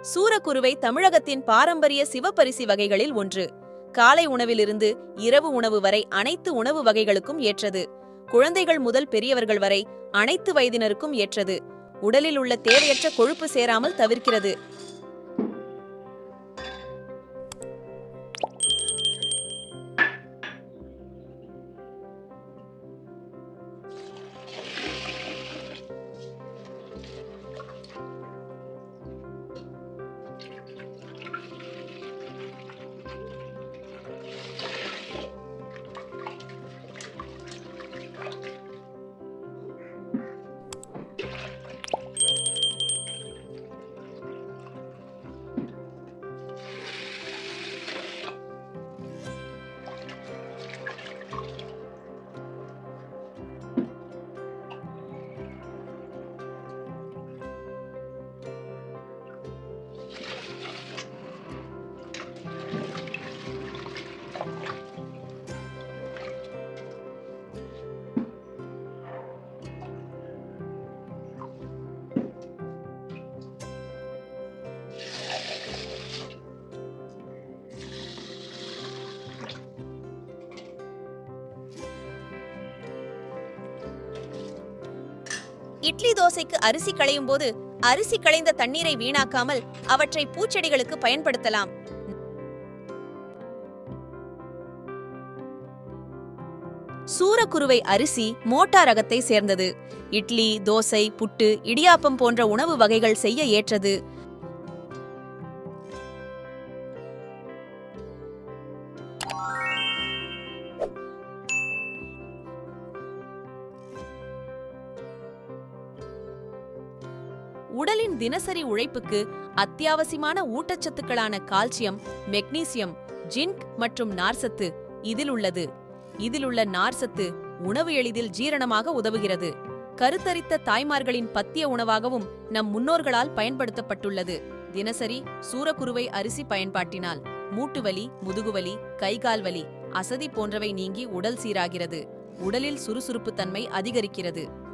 சூரக்குருவை தமிழகத்தின் பாரம்பரிய சிவப்பரிசி வகைகளில் ஒன்று. காலை உணவிலிருந்து இரவு உணவு வரை அனைத்து உணவு வகைகளுக்கும் ஏற்றது. குழந்தைகள் முதல் பெரியவர்கள் வரை அனைத்து வயதினருக்கும் ஏற்றது. உடலில் உள்ள தேவையற்ற கொழுப்பு சேராமல் தவிர்க்கிறது. இட்லி தோசைக்கு அரிசி களையும் போது அரிசி களைந்த தண்ணீரை வீணாக்காமல் அவற்றை பூச்செடிகளுக்கு பயன்படுத்தலாம். சூரக்குருவை அரிசி மோட்டா ரகத்தை சேர்ந்தது. இட்லி, தோசை, புட்டு, இடியாப்பம் போன்ற உணவு வகைகள் செய்ய ஏற்றது. உடலின் தினசரி உழைப்புக்கு அத்தியாவசியமான ஊட்டச்சத்துக்களான கால்சியம், மெக்னீசியம், ஜிங்க் மற்றும் நார்சத்து இதில் உள்ளது. இதிலுள்ள நார்சத்து உணவு எளிதில் ஜீரணமாக உதவுகிறது. கருத்தரித்த தாய்மார்களின் பத்திய உணவாகவும் நம் முன்னோர்களால் பயன்படுத்தப்பட்டுள்ளது. தினசரி சூரக்குருவை அரிசி பயன்பாட்டினால் மூட்டுவலி, முதுகுவலி, கைகால் வலி, அசதி போன்றவை நீங்கி உடல் சீராகிறது. உடலில் சுறுசுறுப்பு தன்மை அதிகரிக்கிறது.